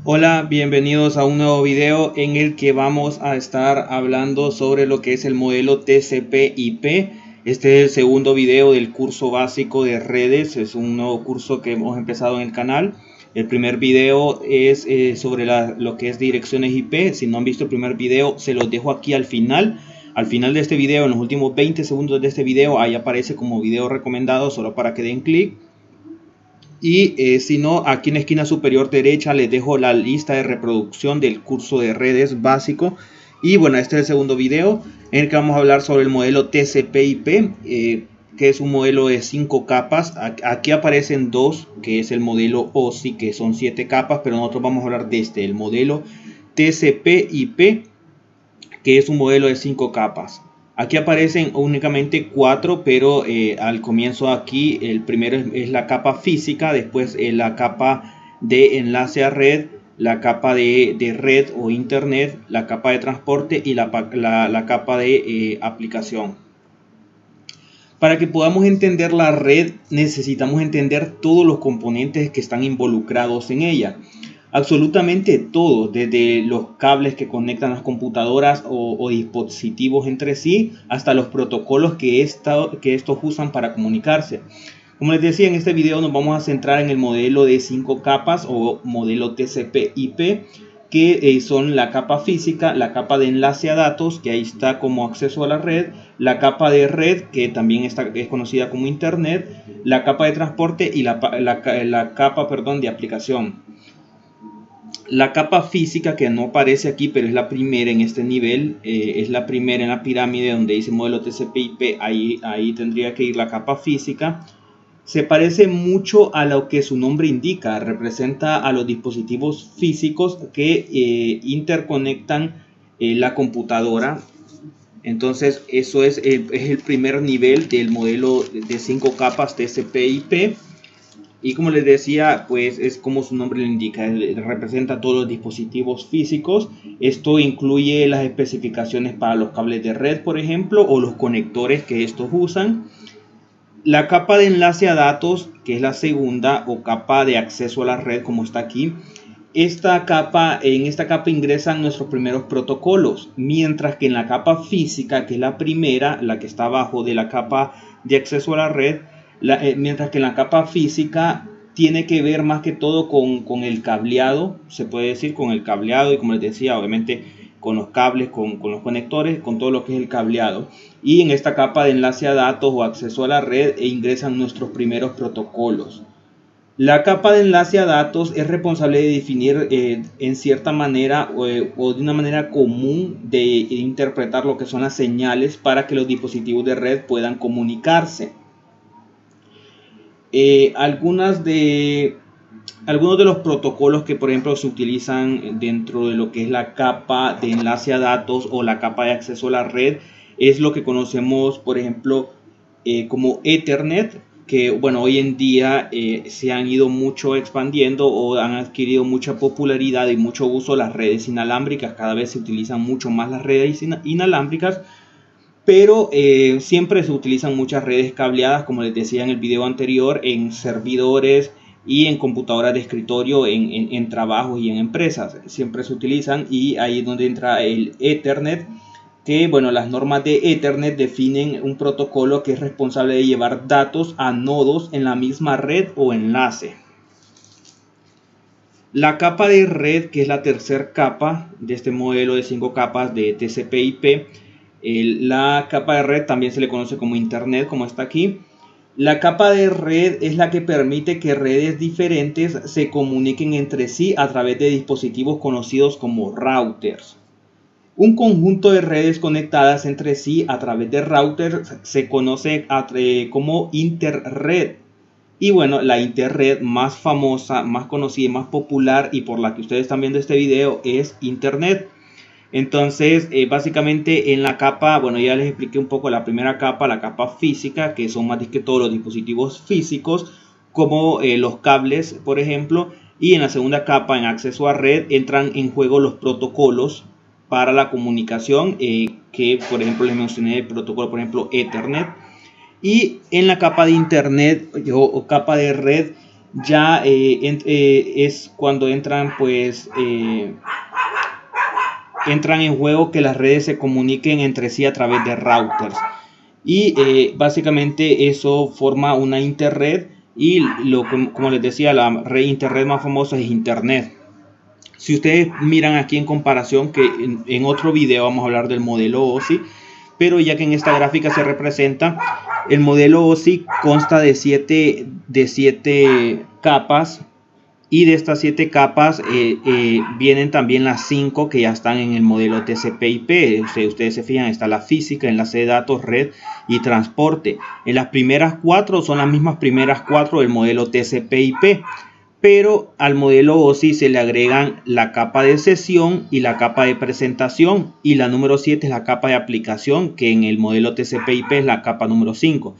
Hola, bienvenidos a un nuevo video en el que vamos a estar hablando sobre lo que es el modelo TCP/IP. Este es el segundo video del curso básico de redes, es un nuevo curso que hemos empezado en el canal. El primer video es sobre lo que es direcciones IP. Si no han visto el primer video, se los dejo aquí al final. Al final de este video, en los últimos 20 segundos de este video, ahí aparece como video recomendado, solo para que den clic. Y si no, aquí en la esquina superior derecha les dejo la lista de reproducción del curso de redes básico. Y bueno, este es el segundo video en el que vamos a hablar sobre el modelo TCP/IP, que es un modelo de 5 capas. Aquí aparecen dos, que es el modelo OSI, que son 7 capas, pero nosotros vamos a hablar de el modelo TCP/IP, que es un modelo de 5 capas. Aquí aparecen únicamente 4, pero al comienzo aquí el primero es la capa física, después la capa de enlace a red, la capa de red o internet, la capa de transporte y la capa de aplicación. Para que podamos entender la red necesitamos entender todos los componentes que están involucrados en ella. Absolutamente todo, desde los cables que conectan las computadoras o dispositivos entre sí, hasta los protocolos que estos usan para comunicarse. Como les decía, en este video nos vamos a centrar en el modelo de 5 capas o modelo TCP/IP, que son la capa física, la capa de enlace a datos, que ahí está como acceso a la red, la capa de red, que también es conocida como internet, la capa de transporte y la capa de aplicación. La capa física, que no aparece aquí, pero es la primera en este nivel, es la primera en la pirámide donde dice modelo TCP/IP, ahí tendría que ir la capa física. Se parece mucho a lo que su nombre indica, representa a los dispositivos físicos que interconectan la computadora. Entonces eso es el primer nivel del modelo de 5 capas TCP/IP. Y como les decía, pues es como su nombre lo indica, representa todos los dispositivos físicos. Esto incluye las especificaciones para los cables de red, por ejemplo, o los conectores que estos usan. La capa de enlace a datos, que es la segunda, o capa de acceso a la red, como está aquí. En esta capa ingresan nuestros primeros protocolos, mientras que en la capa física, que es la primera, la que está abajo de la capa de acceso a la red, mientras que en la capa física tiene que ver más que todo con el cableado, se puede decir con el cableado, y como les decía, obviamente con los cables, con los conectores, con todo lo que es el cableado. Y en esta capa de enlace a datos o acceso a la red ingresan nuestros primeros protocolos. La capa de enlace a datos es responsable de definir en cierta manera o de una manera común de interpretar lo que son las señales para que los dispositivos de red puedan comunicarse. Algunos de los protocolos que por ejemplo se utilizan dentro de lo que es la capa de enlace a datos o la capa de acceso a la red es lo que conocemos por ejemplo como Ethernet, que bueno, hoy en día se han ido mucho expandiendo o han adquirido mucha popularidad y mucho uso las redes inalámbricas. Cada vez se utilizan mucho más las redes inalámbricas, pero siempre se utilizan muchas redes cableadas, como les decía en el video anterior, en servidores y en computadoras de escritorio, en trabajos y en empresas. Siempre se utilizan, y ahí es donde entra el Ethernet, que bueno, las normas de Ethernet definen un protocolo que es responsable de llevar datos a nodos en la misma red o enlace. La capa de red, que es la tercera capa de este modelo de 5 capas de TCP/IP, la capa de red también se le conoce como internet, como está aquí. La capa de red es la que permite que redes diferentes se comuniquen entre sí a través de dispositivos conocidos como routers. Un conjunto de redes conectadas entre sí a través de routers se conoce como interred. Y bueno, la interred más famosa, más conocida y más popular, y por la que ustedes están viendo este video, es internet. Entonces, básicamente en la capa, bueno, ya les expliqué un poco la primera capa, la capa física, que son más que todos los dispositivos físicos, como los cables, por ejemplo. Y en la segunda capa, en acceso a red, entran en juego los protocolos para la comunicación, que por ejemplo les mencioné el protocolo, por ejemplo, Ethernet. Y en la capa de internet o capa de red, ya es cuando entran pues entran en juego que las redes se comuniquen entre sí a través de routers, y básicamente eso forma una internet, y como les decía, la red internet más famosa es internet. Si ustedes miran aquí en comparación, que en otro video vamos a hablar del modelo OSI, pero ya que en esta gráfica se representa, el modelo OSI consta de 7 capas, y de estas 7 capas vienen también las 5 que ya están en el modelo TCP/IP. Ustedes se fijan, está la física, enlace de datos, red y transporte. En las primeras 4 son las mismas primeras 4 del modelo TCP/IP, pero al modelo OSI se le agregan la capa de sesión y la capa de presentación, y la número 7 es la capa de aplicación, que en el modelo TCP/IP es la capa número 5.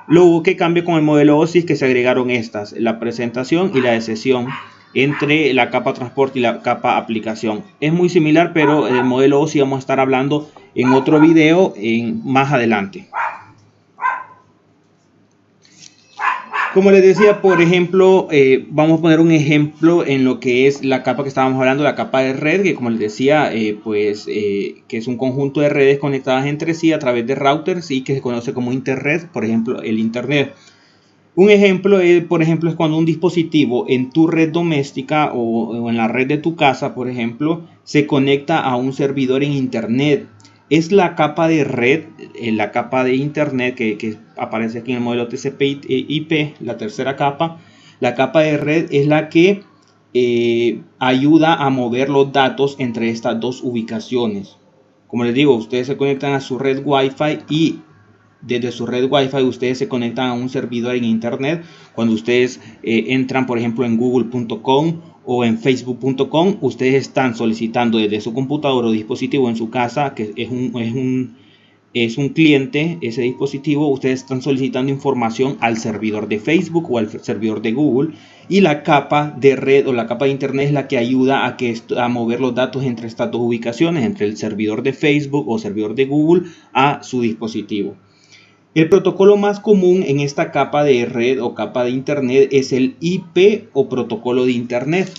Lo que cambia con el modelo OSI es que se agregaron estas, la presentación y la de sesión, entre la capa transporte y la capa aplicación. Es muy similar, pero el modelo OSI vamos a estar hablando en otro video más adelante. Como les decía, por ejemplo, vamos a poner un ejemplo en lo que es la capa que estábamos hablando, la capa de red, que como les decía, que es un conjunto de redes conectadas entre sí a través de routers, y que se conoce como internet, por ejemplo, el internet. Un ejemplo, por ejemplo, es cuando un dispositivo en tu red doméstica o en la red de tu casa, por ejemplo, se conecta a un servidor en internet. Es la capa de red, la capa de internet que aparece aquí en el modelo TCP/IP, la tercera capa. La capa de red es la que ayuda a mover los datos entre estas dos ubicaciones. Como les digo, ustedes se conectan a su red Wi-Fi, y desde su red Wi-Fi ustedes se conectan a un servidor en internet. Cuando ustedes entran, por ejemplo, en google.com o en facebook.com, ustedes están solicitando desde su computador o dispositivo en su casa, que es un cliente, ese dispositivo, ustedes están solicitando información al servidor de Facebook o al servidor de Google, y la capa de red o la capa de internet es la que ayuda a mover los datos entre estas dos ubicaciones, entre el servidor de Facebook o servidor de Google a su dispositivo. El protocolo más común en esta capa de red o capa de internet es el IP o protocolo de internet.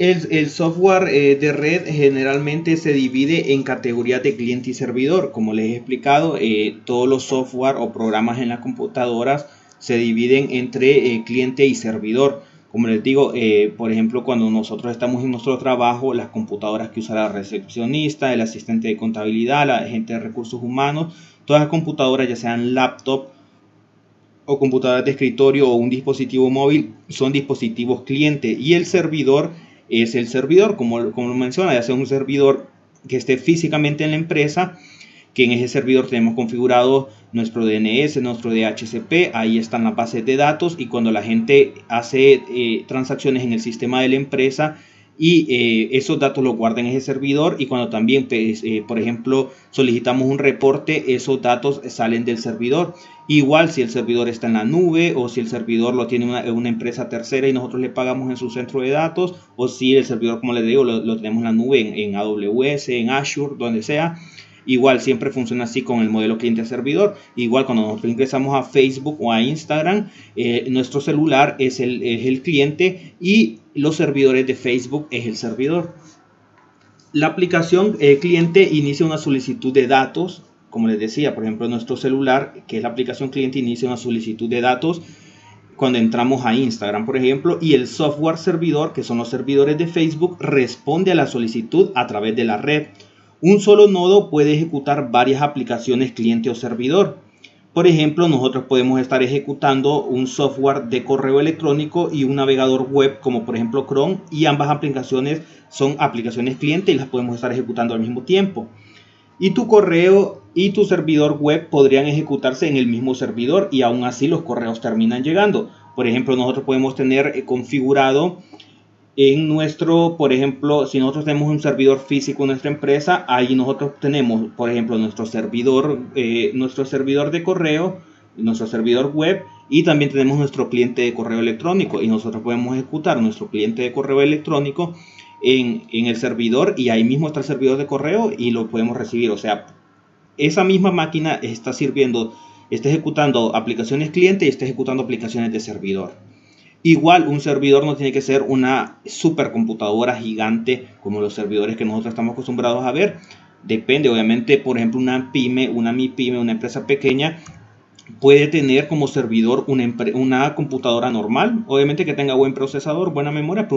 El software de red generalmente se divide en categorías de cliente y servidor. Como les he explicado, todos los software o programas en las computadoras se dividen entre cliente y servidor. Como les digo, por ejemplo, cuando nosotros estamos en nuestro trabajo, las computadoras que usa la recepcionista, el asistente de contabilidad, la gente de recursos humanos, todas las computadoras, ya sean laptop o computadoras de escritorio o un dispositivo móvil, son dispositivos cliente, y el servidor es el servidor, como lo menciona, ya sea un servidor que esté físicamente en la empresa, que en ese servidor tenemos configurado nuestro DNS, nuestro DHCP, ahí están las bases de datos, y cuando la gente hace transacciones en el sistema de la empresa, y esos datos los guardan en ese servidor, y cuando también, por ejemplo, solicitamos un reporte, esos datos salen del servidor. Igual si el servidor está en la nube, o si el servidor lo tiene una empresa tercera y nosotros le pagamos en su centro de datos, o si el servidor, como les digo, lo tenemos en la nube, en AWS, en Azure, donde sea. Igual siempre funciona así con el modelo cliente-servidor. Igual cuando nosotros ingresamos a Facebook o a Instagram, nuestro celular es el cliente, y los servidores de Facebook es el servidor. La aplicación cliente inicia una solicitud de datos. Como les decía, por ejemplo, nuestro celular, que es la aplicación cliente, inicia una solicitud de datos cuando entramos a Instagram, por ejemplo, y el software servidor, que son los servidores de Facebook, responde a la solicitud a través de la red. Un solo nodo puede ejecutar varias aplicaciones cliente o servidor. Por ejemplo, nosotros podemos estar ejecutando un software de correo electrónico y un navegador web, como por ejemplo Chrome, y ambas aplicaciones son aplicaciones cliente y las podemos estar ejecutando al mismo tiempo. Y tu correo y tu servidor web podrían ejecutarse en el mismo servidor, y aún así los correos terminan llegando. Por ejemplo, nosotros podemos tener configurado en nuestro, por ejemplo, si nosotros tenemos un servidor físico en nuestra empresa, ahí nosotros tenemos, por ejemplo, nuestro servidor de correo, nuestro servidor web, y también tenemos nuestro cliente de correo electrónico, y nosotros podemos ejecutar nuestro cliente de correo electrónico en el servidor, y ahí mismo está el servidor de correo y lo podemos recibir. O sea, esa misma máquina está sirviendo está ejecutando aplicaciones cliente y está ejecutando aplicaciones de servidor. Igual, un servidor no tiene que ser una supercomputadora gigante como los servidores que nosotros estamos acostumbrados a ver. Depende, obviamente, por ejemplo, una pyme, una MIPYME, una empresa pequeña puede tener como servidor una computadora normal, obviamente que tenga buen procesador, buena memoria, pero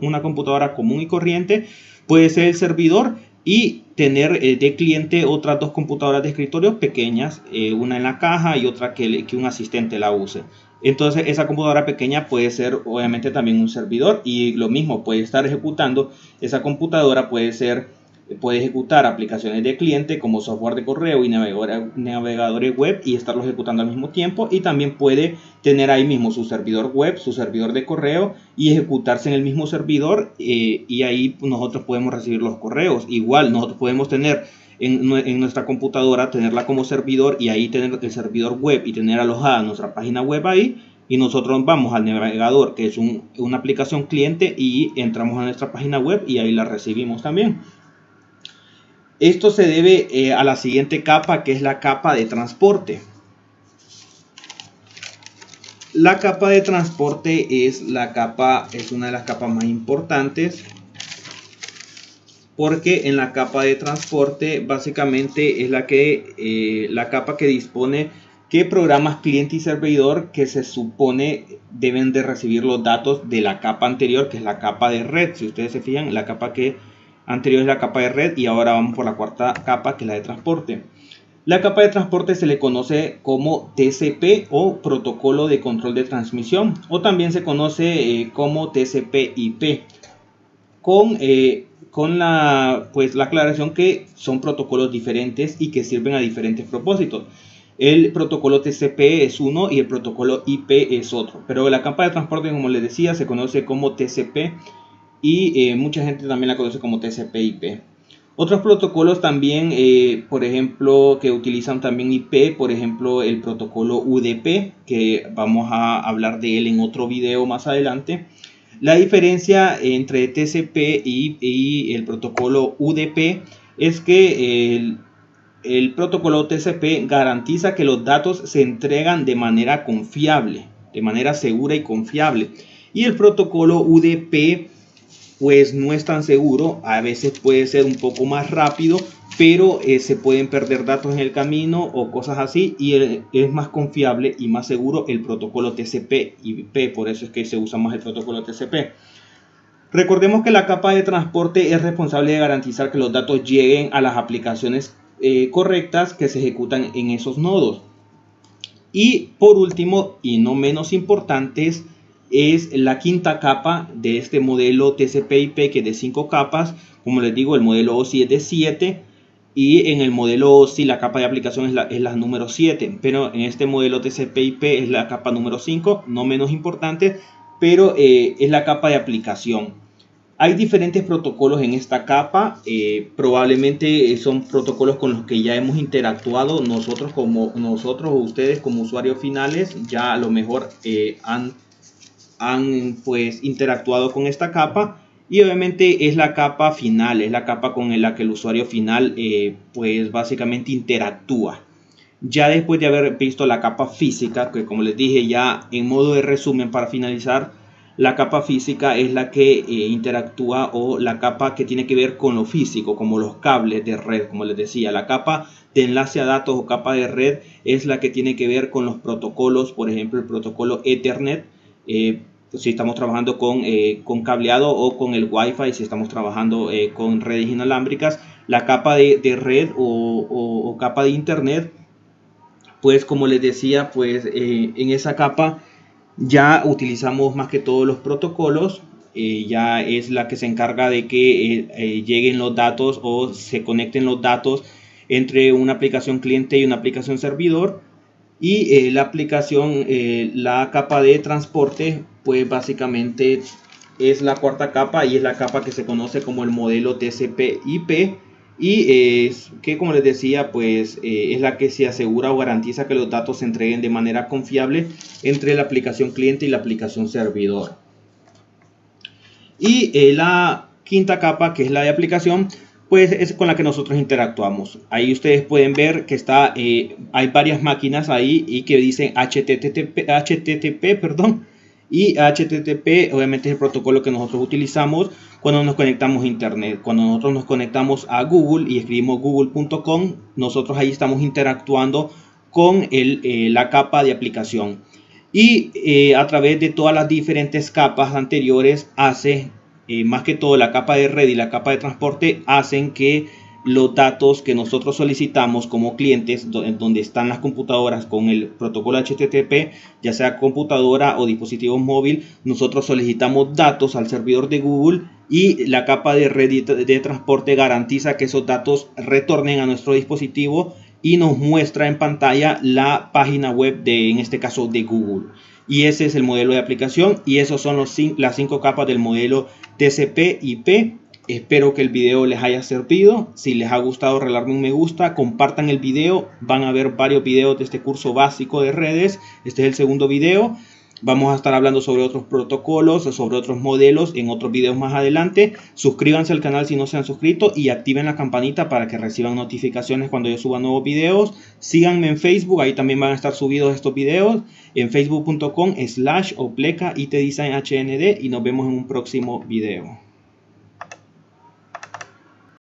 una computadora común y corriente puede ser el servidor y tener de cliente otras dos computadoras de escritorio pequeñas, una en la caja y otra que un asistente la use. Entonces esa computadora pequeña puede ser obviamente también un servidor, y lo mismo puede estar ejecutando, esa computadora puede ejecutar aplicaciones de cliente como software de correo y navegadores web y estarlos ejecutando al mismo tiempo, y también puede tener ahí mismo su servidor web, su servidor de correo y ejecutarse en el mismo servidor, y ahí nosotros podemos recibir los correos. Igual nosotros podemos tener en nuestra computadora, tenerla como servidor y ahí tener el servidor web y tener alojada nuestra página web ahí, y nosotros vamos al navegador, que es una aplicación cliente, y entramos a nuestra página web y ahí la recibimos también. Esto se debe a la siguiente capa, que es la capa de transporte. La capa de transporte es una de las capas más importantes, porque en la capa de transporte básicamente es la capa que dispone qué programas cliente y servidor que se supone deben de recibir los datos de la capa anterior, que es la capa de red. Si ustedes se fijan, la capa anterior es la capa de red, y ahora vamos por la cuarta capa, que es la de transporte. La capa de transporte se le conoce como TCP o protocolo de control de transmisión, o también se conoce como TCP/IP, con la aclaración que son protocolos diferentes y que sirven a diferentes propósitos. El protocolo TCP es uno y el protocolo IP es otro, pero la capa de transporte, como les decía, se conoce como TCP, y mucha gente también la conoce como TCP/IP. Otros protocolos también, por ejemplo, que utilizan también IP, por ejemplo, el protocolo UDP, que vamos a hablar de él en otro video más adelante. La diferencia entre TCP y el protocolo UDP es que el protocolo TCP garantiza que los datos se entregan de manera confiable, de manera segura y confiable. Y el protocolo UDP pues no es tan seguro, a veces puede ser un poco más rápido, pero se pueden perder datos en el camino o cosas así, y es más confiable y más seguro el protocolo TCP/IP, por eso es que se usa más el protocolo TCP. Recordemos que la capa de transporte es responsable de garantizar que los datos lleguen a las aplicaciones correctas que se ejecutan en esos nodos. Y por último, y no menos importante, es la quinta capa de este modelo TCP/IP, que es de 5 capas. Como les digo, el modelo OSI es de 7, y en el modelo OSI la capa de aplicación es la número 7, pero en este modelo TCP/IP es la capa número 5, no menos importante, pero es la capa de aplicación. Hay diferentes protocolos en esta capa, probablemente son protocolos con los que ya hemos interactuado nosotros o ustedes como usuarios finales, ya a lo mejor han pues interactuado con esta capa, y obviamente es la capa final, es la capa con la que el usuario final pues básicamente interactúa. Ya después de haber visto la capa física, que como les dije ya en modo de resumen para finalizar, la capa física es la que interactúa, o la capa que tiene que ver con lo físico, como los cables de red. Como les decía, la capa de enlace a datos o capa de red es la que tiene que ver con los protocolos, por ejemplo el protocolo Ethernet, si estamos trabajando con cableado, o con el Wi-Fi si estamos trabajando con redes inalámbricas. La capa de red o capa de internet, pues como les decía, pues en esa capa ya utilizamos más que todos los protocolos. Ya es la que se encarga de que lleguen los datos o se conecten los datos entre una aplicación cliente y una aplicación servidor. Y la capa de transporte, pues básicamente es la cuarta capa, y es la capa que se conoce como el modelo TCP/IP, y que, como les decía, pues es la que se asegura o garantiza que los datos se entreguen de manera confiable entre la aplicación cliente y la aplicación servidor. Y la quinta capa, que es la de aplicación, pues es con la que nosotros interactuamos. Ahí ustedes pueden ver que está, hay varias máquinas ahí y que dicen HTTP, perdón. Y HTTP obviamente es el protocolo que nosotros utilizamos cuando nos conectamos a internet. Cuando nosotros nos conectamos a Google y escribimos google.com, nosotros ahí estamos interactuando con la capa de aplicación. Y a través de todas las diferentes capas anteriores hace, más que todo la capa de red y la capa de transporte, hacen que los datos que nosotros solicitamos como clientes, donde están las computadoras con el protocolo HTTP, ya sea computadora o dispositivo móvil, nosotros solicitamos datos al servidor de Google y la capa de red y de transporte garantiza que esos datos retornen a nuestro dispositivo y nos muestra en pantalla la página web de, en este caso, de Google. Y ese es el modelo de aplicación y esos son las 5 capas del modelo TCP/IP. Espero que el video les haya servido. Si les ha gustado, regalarme un me gusta, compartan el video. Van a ver varios videos de este curso básico de redes. Este es el segundo video. Vamos a estar hablando sobre otros protocolos, sobre otros modelos en otros videos más adelante. Suscríbanse al canal si no se han suscrito y activen la campanita para que reciban notificaciones cuando yo suba nuevos videos. Síganme en Facebook, ahí también van a estar subidos estos videos en facebook.com/opleca itdesignhnd y nos vemos en un próximo video.